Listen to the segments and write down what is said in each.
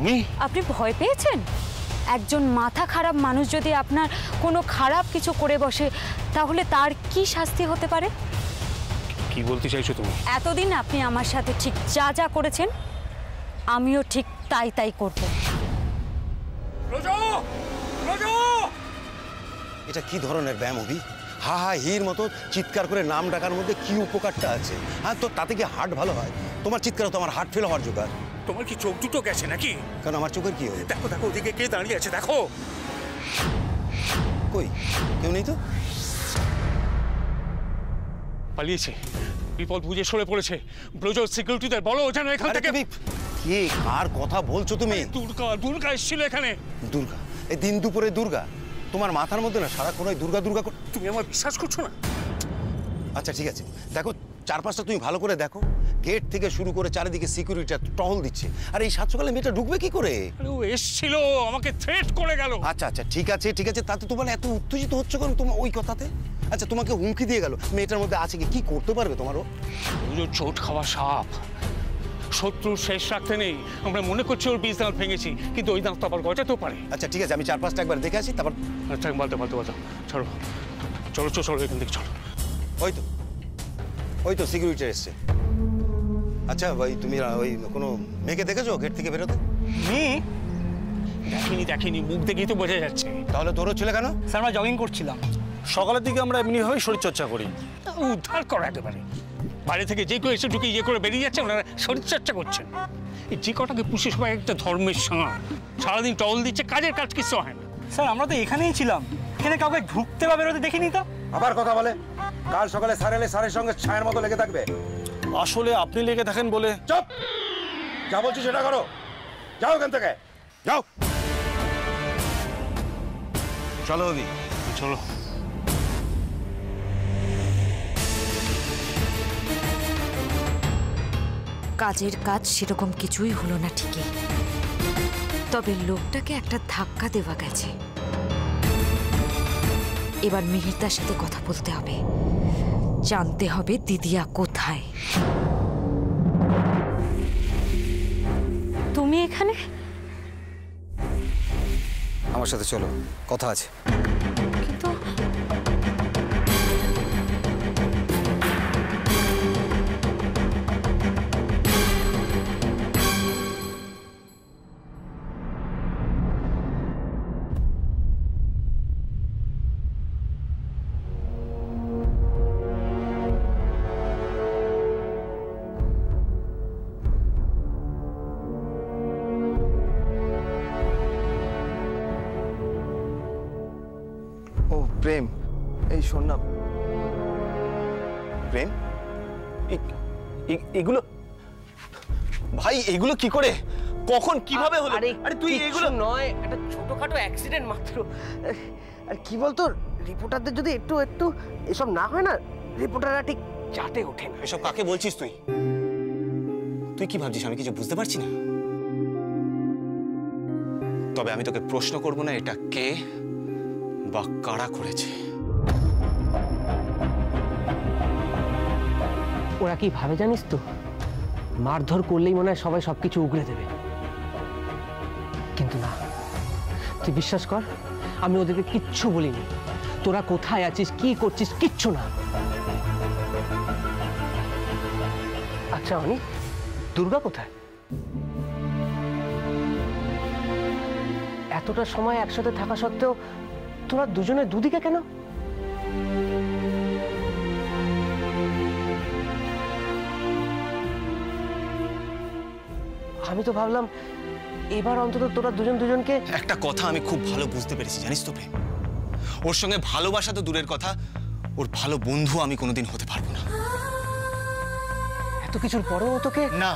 তুমি? আপনি ভয় পেয়েছেন? একজন মাথা খারাপ মানুষ যদি আপনার কোনো খারাপ কিছু করে বসে তাহলে তার কি শাস্তি হতে পারে? কি বলতে চাইছো তুমি? এতদিন আপনি আমার সাথে ঠিক যা যা করেছেন আমিও ঠিক তাই তাই করব। এটা কি ধরনের ব্যায়াম অভি? হা হা হির মতো চিৎকার করে নাম ডাকার মধ্যে কি উপকারটা আছে? হ্যাঁ, তো তাতে কি হার্ট ভালো হয়? তোমার চিৎকার তো আমার হার্ট ফেল হওয়ার জোগাড়। তোমার কি চোখ দুটো গেছে নাকি? কারণ আমার চোখের কি হয়? দেখো দেখো, ওদিকে কে দাঁড়িয়ে আছে দেখো। কই, কেউ নেই তো। পালিয়েছে, বিপদ বুঝে সরে পড়েছে। ব্রজ সিকিউরিটিদের বলো যেন এখান থেকে। কে কার কথা বলছো তুমি? দুর্গা, দুর্গা এসেছিল এখানে। দুর্গা? এই দিন দুপুরে দুর্গা? তোমার মাথার মধ্যে না সারাক্ষণ ওই দুর্গা দুর্গা। তুমি আমার বিশ্বাস করছো না? আচ্ছা ঠিক আছে, দেখো চারপাশটা তুমি ভালো করে দেখো। গেট থেকে শুরু করে চারিদিকে সিকিউরিটি টহল দিচ্ছে। আর এই সাত সকালে মেয়েটা ঢুকবে কি করে? ও এসেছিল, আমাকে থ্রেট করে গেল। আচ্ছা আচ্ছা ঠিক আছে ঠিক আছে, তাতে তোমার এত উত্তেজিত হচ্ছে কেন তোমার ওই কথাতে? আচ্ছা তোমাকে হুমকি দিয়ে গেল, মেয়েটার মধ্যে আছে কি করতে পারবে তোমারও? চোট খাওয়া সাপ, শত্রু শেষ রাখতে নেই। আমরা মনে করছি ওর 20 দাঁত ভেঙেছি, কিন্তু ওই দাঁত তো আবার গজাতেও পারে। আচ্ছা ঠিক আছে, আমি চারপাশটা একবার দেখে আসি তারপর। আচ্ছা বলতে চলো চলো চলো চলো এখান থেকে চলো। ওই তো সিকিউরিটি এসছে। আচ্ছা ভাই, তুমি ওই কোনো মেয়েকে দেখেছো গেট থেকে বেরোতে? দেখিনি, মুখ দেখেই তো বোঝা যাচ্ছে। তাহলে দৌড়চ্ছিলে কেন? স্যার আমরা জগিং করছিলাম। সকালের দিকে আমরা এমনিভাবেই শরীরচর্চা করি। উদ্ধার করো একেবারে। বাইরে থেকে যে কেউ এসে ঢুকে ইয়ে করে বেরিয়ে যাচ্ছে, ওনারা শরীরচর্চা করছেন। এই যে কটাকে পুষে সবাই একটা ধর্মের সাঁড়, সারাদিন টহল দিচ্ছে, কাজের কাজ কিছু হয় না। স্যার আমরা তো এখানেই ছিলাম, এখানে কাউকে ঢুকতে বা বেরোতে দেখিনি তো। আবার কথা বলে? কাল সকালে স্যার এলে স্যারের সঙ্গে ছায়ের মতো লেগে থাকবে। আসলে আপনি লেগে থাকেন বলে। চুপ! যা বলছি সেটা করো। যাও এখান থেকে, যাও। চলো অভি, চলো। কাজের কাজ সেরকম কিছুই হলো না ঠিকই, তবে লোকটাকে একটা ধাক্কা দেওয়া গেছে। এবার মিহিরদার সাথে কথা বলতে হবে, জানতে হবে দিদিয়া কোথায়। তুমি এখানে? আমার সাথে চলো, কথা আছে। কিন্তু প্রেম, এই শোন না প্রেম, এগুলো ভাই, এগুলো কি করে কখন কিভাবে হলো? আরে তুই এগুলো নয়, একটা ছোটখাটো অ্যাক্সিডেন্ট মাত্র। আর কি বলতো, রিপোর্টারদের যদি একটু একটু এসব না হয় না, রিপোর্টাররা ঠিক চাটে ওঠে না। এসব কাকে বলছিস তুই? তুই কি ভাবছিস আমি কিছু বুঝতে পারছি না? তবে আমি তোকে প্রশ্ন করব না এটা কে বা কারা করেছে। ওরা কি ভাবে জানিস তো, মারধর করলেই মনে হয় সবাই সবকিছু উগড়ে দেবে, কিন্তু না, তুই বিশ্বাস কর, আমি ওদেরকে কিচ্ছু বলিনি। তোরা কোথায় আছিস, কি করছিস, কিচ্ছু না। আচ্ছা অনি, দুর্গা কোথায়? এতটা সময় একসাথে থাকা সত্ত্বেও তোরা দুজনে দুদিকে কেন? আমি তো ভাবলাম এবার অন্তত তোরা দুজন দুজনকে। একটা কথা আমি খুব ভালো বুঝতে পেরেছি জানিস তো প্রেম, ওর সঙ্গে ভালোবাসা তো দূরের কথা, ওর ভালো বন্ধু আমি কোনোদিন হতে পারবো না। এত কিছুর পরেও তোকে না,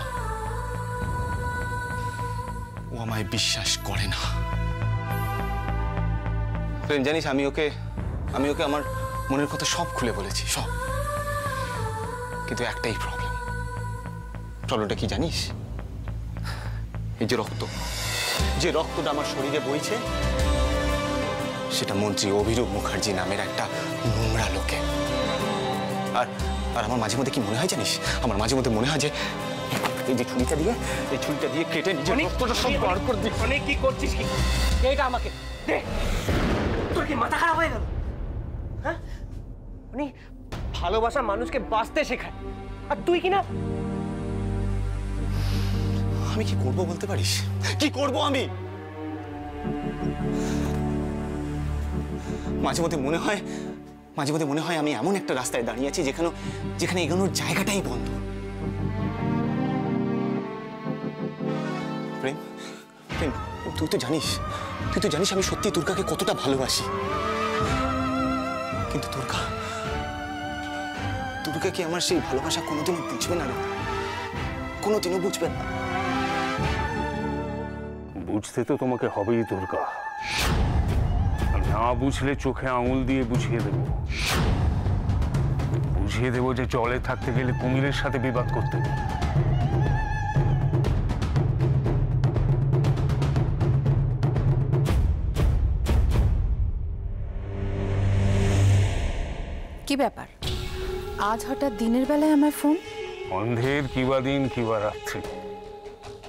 ও আমায় বিশ্বাস করে না। প্রেম জানিস, আমি ওকে আমার মনের কথা সব খুলে বলেছি, সব। কিন্তু একটাই প্রবলেমটা কি জানিস? এই যে রক্তটা আমার শরীরে বইছে, সেটা মন্ত্রী অভিরূপ মুখার্জি নামের একটা নোংরা লোকে। আর আমার মাঝে মধ্যে কি মনে হয় জানিস? আমার মাঝে মধ্যে মনে হয় যে এই যে ছুরিটা দিয়ে কেটে নিজের রক্তটা সব বার করে দিই। অনেক কি করছিস কি? এটা আমাকে দে। তোর কি মাথা খারাপ হয়ে গেল? হ্যাঁ, উনি ভালোবাসা মানুষকে বাঁচতে শেখায়, আর তুই কি না? আমি কি করব বলতে পারিস? কি করব আমি? মাঝে মধ্যে মনে হয় আমি এমন একটা রাস্তায় দাঁড়িয়ে আছি যেখানে এগোনোর জায়গাটাই বন্ধ। প্রেম, তুই তো জানিস আমি সত্যি দুর্গাকে কতটা ভালোবাসি। কিন্তু দুর্গা কি আমার সেই ভালোবাসা কোনোদিনও বুঝবে না রে? কোনোদিনও বুঝবে না। বুঝতে তো তোমাকে হবেই দুর্গা, আর না বুঝলে চোখে আঙুল দিয়ে বুঝিয়ে দেবো যে জলে থাকতে গেলে কুমিরের সাথে বিবাদ করতে নেই। কি ব্যাপার, আজ হঠাৎ দিনের বেলায় আমার ফোন? অন্ধের কিবা দিন কিবা রাত্রি।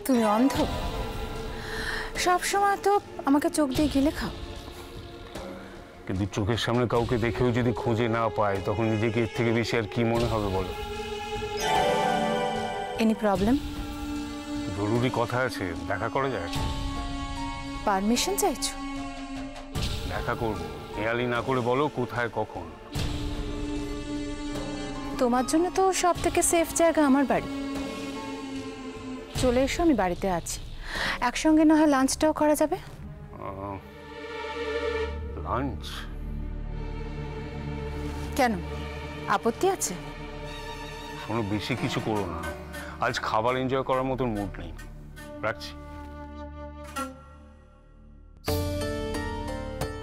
তুমি অন্ধ? সব সময় তো আমাকে চোখ দিয়ে গিলে খাও। কিন্তু চোখের সামনে কাউকে দেখেও যদি খুঁজে না পায়, তখন নিজেকে এর থেকে বেশি আর কি মনে হবে বলো? Any problem? জরুরি কথা আছে, দেখা করা যায়? পারমিশন চাইছো? দেখা করবো, হেয়ালি না করে বলো কোথায় কখন। তোমার জন্য তো সব থেকে সেফ জায়গা আমার বাড়ি। চলে এসো, আমি বাড়িতে আছি। একসঙ্গে না হয় লাঞ্চটাও করা যাবে। লাঞ্চ? কেন, আপত্তি আছে? শোনো, বেশি কিছু করো না, আজ খাবার এনজয় করার মতন মুড নেই। রাখছি।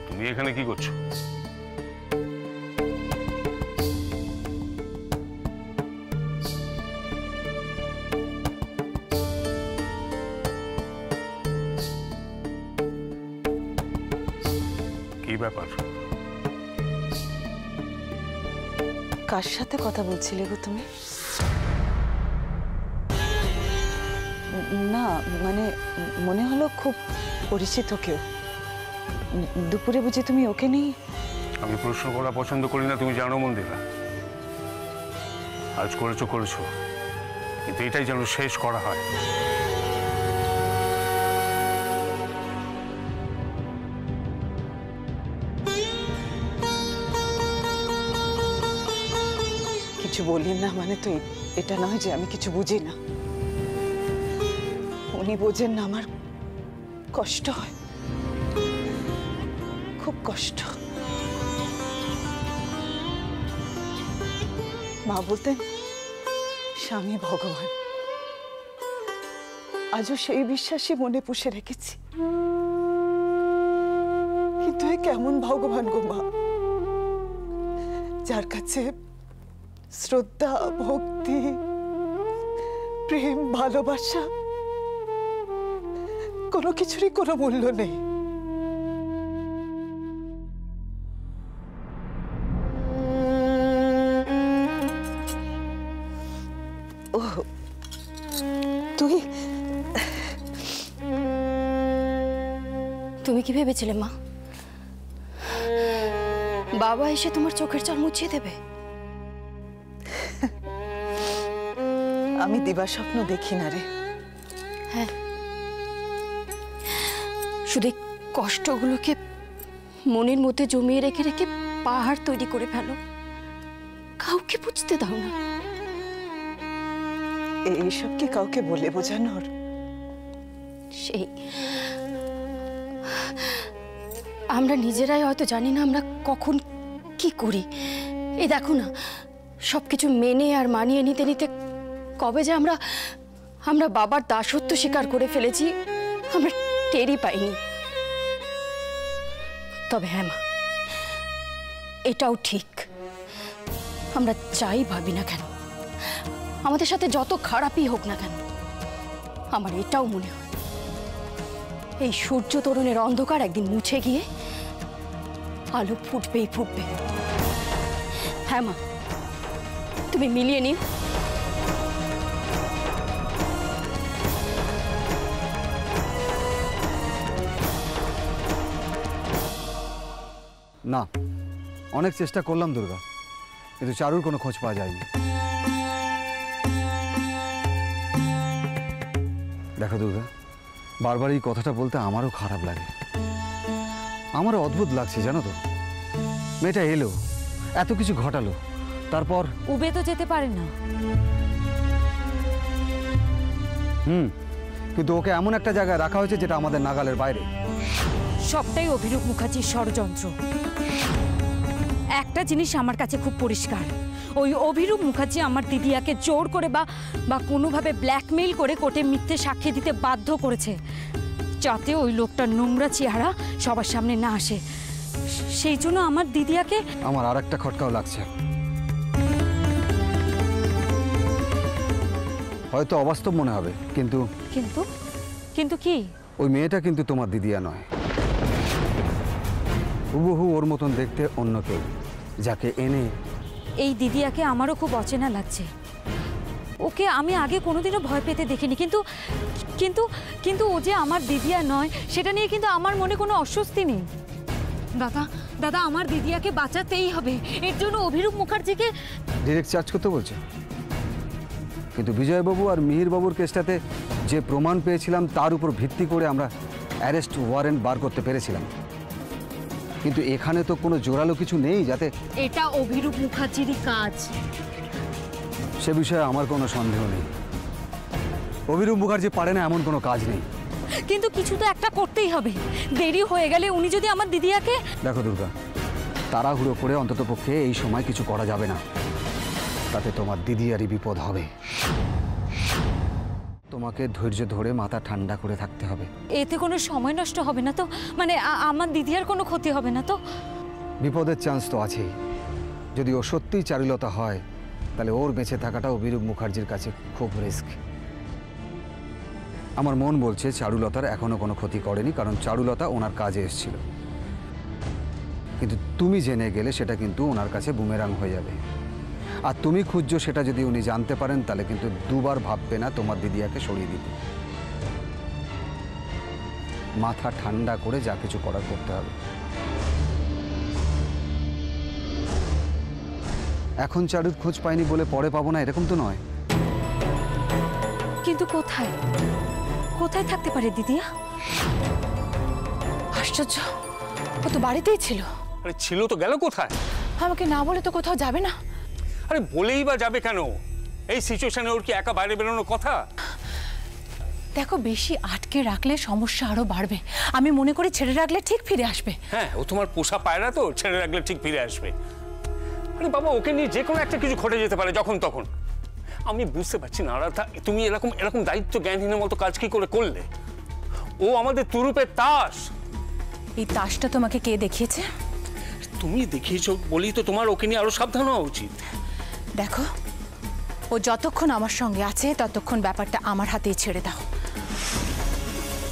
তুমি এখানে কি করছো? কি ব্যাপার? কার সাথে কথা বলছিলে গো তুমি? না মানে মনে হলো খুব পরিচিত কেউ। দুপুরে বুঝি তুমি ওকে নেই? আমি প্রশ্ন করা পছন্দ করি না, তুমি জানো মন্দিরা। আজ করেছো কিন্তু এটাই যেন শেষ করা হয়। কিছু বলি না মানে তো এটা নয় যে আমি কিছু বুঝি না। উনি বোঝেন না আমার কষ্ট হয়, খুব কষ্ট। মা বলতেন স্বামী ভগবান, আজও সেই বিশ্বাসই মনে পুষে রেখেছি। কিন্তু এ কেমন ভগবান গো মা, যার কাছে শ্রদ্ধা, ভক্তি, প্রেম, ভালোবাসা কোনো কিছুরই কোনো মূল্য নেই। ও তুমি কি ভেবেছিলে মা, বাবা এসে তোমার চোখের জল মুছিয়ে দেবে? আমি দিবা স্বপ্ন দেখি না রে। হ্যাঁ, শুধু কষ্টগুলোকে মনের মধ্যে জমিয়ে রেখে রেখে পাহাড় তৈরি করে ফেলো, কাউকে বুঝতে দাও না। এইসব কি কাউকে বলে বোঝানোর? সেই আমরা নিজেরাই হয়তো জানি না আমরা কখন কি করি। এই দেখো না, সবকিছু মেনে আর মানিয়ে নিতে নিতে কবে যে আমরা বাবার দাসত্ব স্বীকার করে ফেলেছি, আমরা টেরই পাইনি। তবে হ্যাঁ মা, এটাও ঠিক, আমরা যাই ভাবি না কেন, আমাদের সাথে যত খারাপই হোক না কেন, আমার এটাও মনে হয় এই সূর্য তরুণের অন্ধকার একদিন মুছে গিয়ে আলো ফুটবেই ফুটবে। হ্যাঁ মা, তুমি মিলিয়ে নিও। না, অনেক চেষ্টা করলাম দুর্গা, কিন্তু চারুর কোনো খোঁজ পাওয়া যায়নি। দেখো দুর্গা, বারবার এই কথাটা বলতে আমারও খারাপ লাগে, আমারও অদ্ভুত লাগছে জানো তো। মেয়েটা এলো, এত কিছু ঘটালো, তারপর উবে তো যেতে পারে না। কিন্তু ওকে এমন একটা জায়গায় রাখা হয়েছে যেটা আমাদের নাগালের বাইরে। সবটাই অভিরূপ মুখার্জির ষড়যন্ত্র। একটা জিনিস আমার কাছে খুব পরিষ্কার, ওই অভিরূপ মুখার্জি আমার দিদিয়াকে জোর করে বা কোনোভাবে ব্ল্যাকমেইল করে কোর্টে মিথ্যে সাক্ষী দিতে বাধ্য করেছে, যাতে ওই লোকটার নোংরা চেহারা সবার সামনে না আসে। সেই জন্য আমার দিদিয়াকে। আমার আর একটা খটকাও লাগছে, হয়তো অবাস্তব মনে হবে, কিন্তু কিন্তু কিন্তু কি? ওই মেয়েটা কিন্তু তোমার দিদিয়া নয়, হুবহু ওর মতন দেখতে অন্য কেউ, যাকে এনে। এই দিদিয়াকে আমারও খুব অচেনা লাগছে। ওকে আমি আগে কোনোদিনও ভয় পেতে দেখিনি, কিন্তু কিন্তু কিন্তু ও যে আমার দিদিয়া নয় সেটা নিয়ে কিন্তু আমার মনে কোনো অস্বস্তি নেই। দাদা দাদা, আমার দিদিয়াকে বাঁচাতেই হবে, এর জন্য অভিরূপ মুখার্জিকে ডিরেক্ট চার্জ করতে বলছে। কিন্তু বিজয়বাবু আর মিহিরবাবুর কেসটাতে যে প্রমাণ পেয়েছিলাম তার উপর ভিত্তি করে আমরা অ্যারেস্ট ওয়ারেন্ট বার করতে পেরেছিলাম, কিন্তু এখানে তো কোনো জোরালো কিছু নেই যাতে। এটা অভিরূপ মুখার্জিরই কাজ। সে বিষয়ে আমার কোনো সন্দেহ নেই, অভিরূপ মুখার্জি পারে না এমন কোনো কাজ নেই। কিন্তু কিছু তো একটা করতেই হবে, দেরি হয়ে গেলে উনি যদি আমার দিদিয়াকে। দেখো দুর্গা, তাড়াহুড়ো করে অন্ততপক্ষে এই সময় কিছু করা যাবে না, তাতে তোমার দিদিয়ারই বিপদ হবে। তোমাকে ধৈর্য ধরে মাথা ঠান্ডা করে থাকতে হবে। এতে কোনো সময় নষ্ট হবে না তো? মানে আমার দিদিয়ার কোনো ক্ষতি হবে না তো? বিপদের চান্স তো আছেই। যদি ও সত্যিই চারুলতা হয়, তাহলে ওর বেঁচে থাকাটা অভিরূপ মুখার্জির কাছে খুব রিস্ক। আমার মন বলছে চারুলতার এখনো কোনো ক্ষতি করেনি, কারণ চারুলতা ওনার কাজে এসেছিল। কিন্তু তুমি জেনে গেলে সেটা কিন্তু ওনার কাছে বুমেরাং হয়ে যাবে। আর তুমি খুঁজছো সেটা যদি উনি জানতে পারেন, তাহলে কিন্তু দুবার ভাববে না তোমার দিদিয়াকে সরিয়ে দিতে। মাথা ঠান্ডা করে যা কিছু করার করতে হবে। এখন চারুর খোঁজ পাইনি বলে পরে পাবো না, এরকম তো নয়। কিন্তু কোথায় কোথায় থাকতে পারে দিদিয়া? আশ্চর্য, ও তো বাড়িতেই ছিল। আরে ছিল তো, গেল কোথায়? আমাকে না বলে তো কোথাও যাবে না। আরে বলেই বা যাবে কেন? এই সিচুয়েশনে ওর কি একা বাইরে বেরোনোর কথা? দেখো, বেশি আটকে রাখলে সমস্যা আরো বাড়বে। আমি মনে করি ছেড়ে রাখলে ঠিক ফিরে আসবে। হ্যাঁ, ও তোমার পোষা পায়রা, তো ছেড়ে রাখলে ঠিক ফিরে আসবে। আরে বাবা, ওকে নিয়ে যে কোনো একটা কিছু ঘটে যেতে পারে যখন তখন। আমি বুঝতে পারছি না আরাধা, তুমি এরকম এরকম দায়িত্ব জ্ঞানহীনের মতো কাজ কি করে করলে? ও আমাদের তুরুপের তাস। এই তাসটা তোমাকে কে দেখিয়েছে? তুমি দেখিয়েছো বলেই তো তোমার ওকে নিয়ে আরো সাবধান হওয়া উচিত। দেখো, ও যতক্ষণ আমার সঙ্গে আছে ততক্ষণ ব্যাপারটা আমার হাতেই ছেড়ে দাও।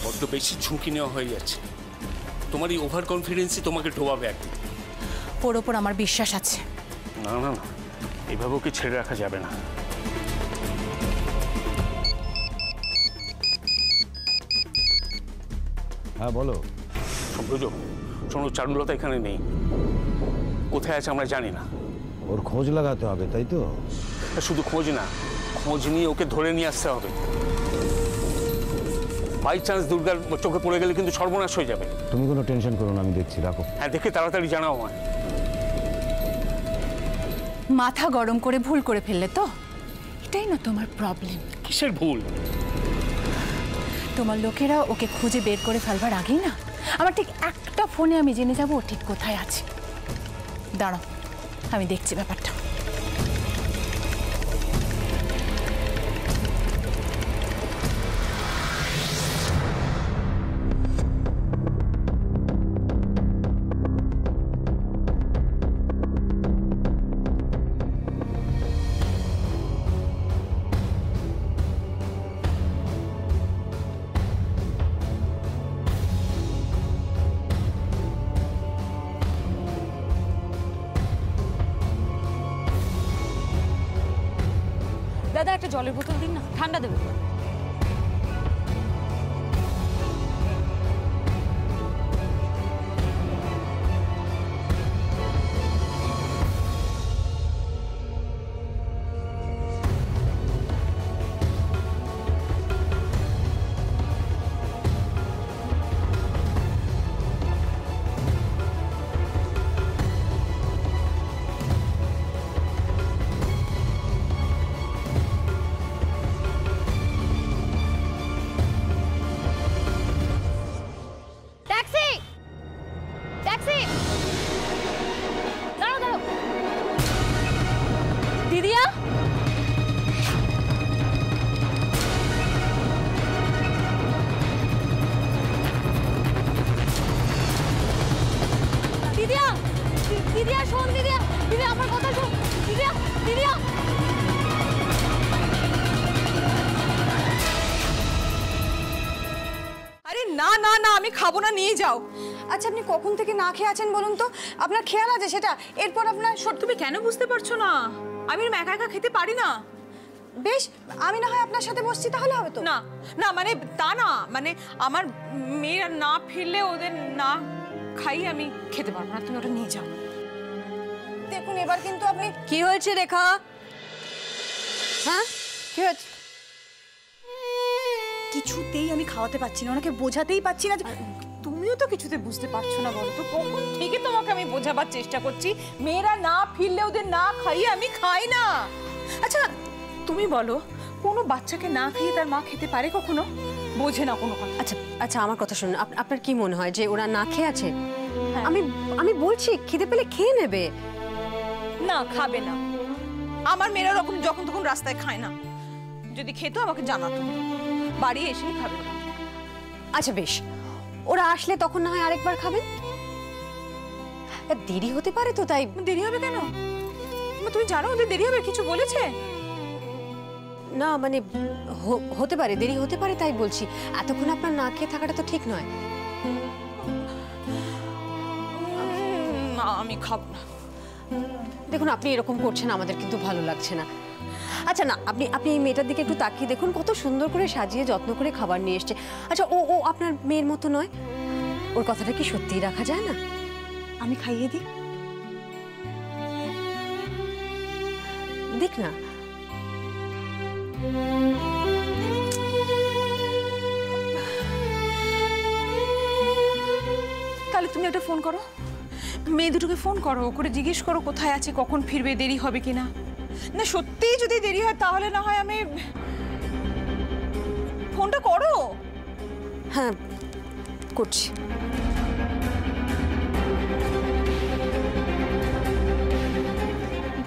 বড্ড বেশি ঝুঁকি নেওয়া হয়ে যাচ্ছে। তোমার এই ওভার কনফিডেন্সই তোমাকে ডোবাবে একদিন। ওর ওপর আমার বিশ্বাস আছে। না না না, এইভাবে ওকে ছেড়ে রাখা যাবে না। হ্যাঁ বলো। সম্প্রজ, শোনো, চারুলতা এখানে নেই। কোথায় আছে আমরা জানি না। ওর খোঁজ লাগাতে হবে, তাই তো? শুধু খোঁজ না, খোঁজ নিয়ে ওকে ধরে নিয়ে আসতে হবে। বাই চান্স দুর্গার চোখে পড়ে গেলে কিন্তু সর্বনাশ হয়ে যাবে। তুমি কোনো টেনশন করো না, আমি দেখছি, রাখো। হ্যাঁ, দেখে তাড়াতাড়ি জানাও আমায়। মাথা গরম করে ভুল করে ফেললে তো? এটাই না তোমার প্রবলেম। কিসের ভুল? তোমার লোকেরা ওকে খুঁজে বের করে ফেলবার আগেই না আমার ঠিক একটা ফোনে আমি জেনে যাব ও ঠিক কোথায় আছে। দাঁড়াও, আমি দেখছি ব্যাপারটা। দাদা, একটা জলের বোতল দিন না, ঠান্ডা দেবে। দিদিয়া শোন, দিদিয়া, দিদিয়া আমার কথা শোন, দিদিয়া, দিদিয়া। আরে না না না, আমি খাবো না, নিয়ে যাও। আচ্ছা আপনি কখন থেকে না খেয়ে আছেন বলুন তো? আপনার খেয়াল আছে সেটা? এরপর আপনার তুমি কেন বুঝতে পারছো না? আমি একা একা খেতে পারি না। বেশ, আমি না হয় আপনার সাথে বসছি, তাহলে হবে তো? না না, মানে তা না, মানে আমার মেয়েরা না ফিরলে ওদের না খাই আমি খেতে পারবো না। তুমি ওটা নিয়ে যাও। দেখুন এবার কিন্তু আপনি। কি হয়েছে রেখা? হ্যাঁ কি হয়েছে? কিছুতেই আমি খাওয়াতে পারছি না, ওনাকে বোঝাতেই পারছি না। তুমিও তো কিছুতে বুঝতে পারছো না, বলো তো? কখন থেকে তোমাকে আমি বোঝাবার চেষ্টা করছি, মেয়েরা না ফিরলে ওদের না খাইয়ে আমি খাই না। আচ্ছা তুমি বলো, কোনো বাচ্চাকে না খাইয়ে তার মা খেতে পারে কখনো? বোঝে না কোনো কথা। আচ্ছা আচ্ছা, আমার কথা শুনুন। আপনার কি মনে হয় যে ওরা না খেয়ে আছে? আমি বলছি খিদে পেলে খেয়ে নেবে। না, খাবে না। আমার মেয়েরা রকম যখন তখন রাস্তায় খায় না। যদি খেত আমাকে জানাতো, বাড়ি এসেই খাবে না। আচ্ছা বেশ, ওরা আসলে তখন না হয় আরেকবার খাবেন। দেরি হতে পারে তো, তাই। দেরি হবে কেন? তুমি জানো ওদের দেরি হবে? কিছু বলেছে? না মানে হতে পারে, দেরি হতে পারে, তাই বলছি। এতক্ষণ আপনার না খেয়ে থাকাটা তো ঠিক নয়। না আমি খাবো না। দেখুন আপনি এরকম করছেন, আমাদের কিন্তু ভালো লাগছে না। আচ্ছা না, আপনি এই মেয়েটার দিকে একটু তাকিয়ে দেখুন, কত সুন্দর করে সাজিয়ে যত্ন করে খাবার নিয়ে এসছে। আচ্ছা ও আপনার মেয়ের মতো নয়? ওর কথাটা কি সত্যিই রাখা যায় না? আমি খাইয়ে দিই। দেখ না। তাহলে তুমি একটা ফোন করো, মেয়ে দুটোকে ফোন করো, করে জিজ্ঞেস করো কোথায় আছে, কখন ফিরবে, দেরি হবে কিনা। না সত্যিই যদি দেরি হয় তাহলে না হয় আমি। ফোনটা করো। হ্যাঁ করছি।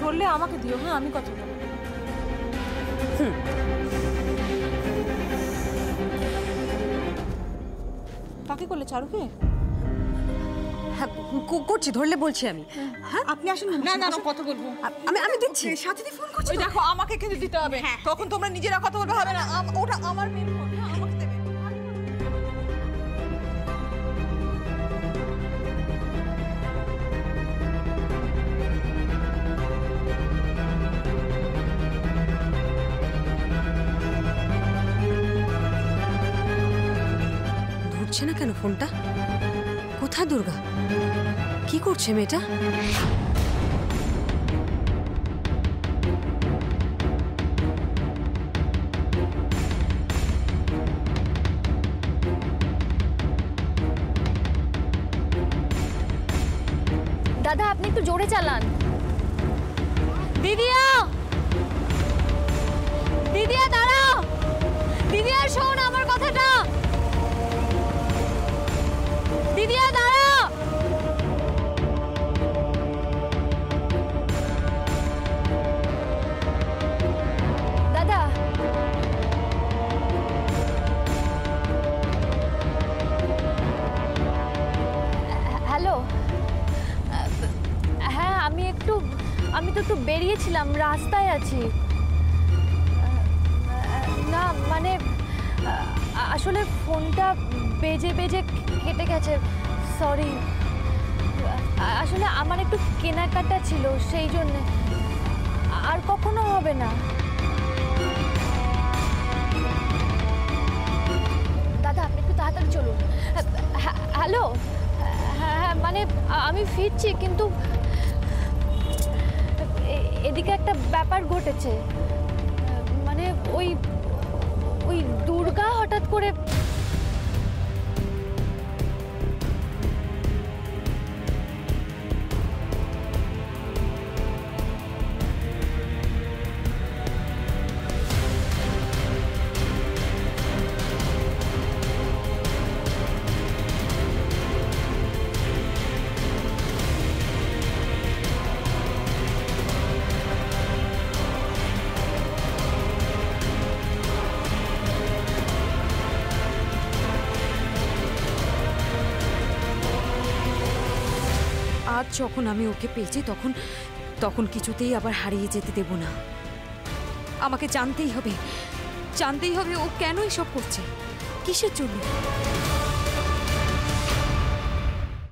ধরলে আমাকে দিও। হ্যাঁ আমি কথা বলবো। কাকে করলে? চারুকে? হ্যাঁ করছি, ধরলে বলছি আমি। হ্যাঁ আপনি আসুন। না না কথা বলবো। আমি দিচ্ছি। সাথে দিয়ে ফোন করছি। দেখো আমাকে কিন্তু দিতে হবে, তখন তোমরা নিজেরা কথা বলবে, হবে না। ওটা আমার মেয়ের ফোন, আমাকে দেবে। ধরছে না কেন ফোনটা? কোথায় দুর্গা? কি করছে মেয়েটা? দাদা আপনি একটু জোরে চালান। দিদিয়া, দিদিয়া দাঁড়াও। দিদিয়া শোন আমার কথাটা। দিদিয়া দাঁড়াও। দাদা হ্যালো। হ্যাঁ আমি তো একটু বেরিয়েছিলাম, রাস্তায় আছি। না মানে আসলে ফোনটা বেজে বেজে কেটে গেছে, সরি। আসলে আমার একটু কেনাকাটা ছিল, সেই জন্যে। আর কখনো হবে না। দাদা আপনি একটু তাড়াতাড়ি চলুন। হ্যালো। হ্যাঁ মানে আমি ফিরছি, কিন্তু এদিকে একটা ব্যাপার ঘটেছে। মানে ওই দুর্গা হঠাৎ করে। আজ যখন আমি ওকে পেয়েছি তখন তখন কিছুতেই আবার হারিয়ে যেতে দেব না। আমাকে জানতেই হবে ও কেন এসব করছে, কিসের জন্য।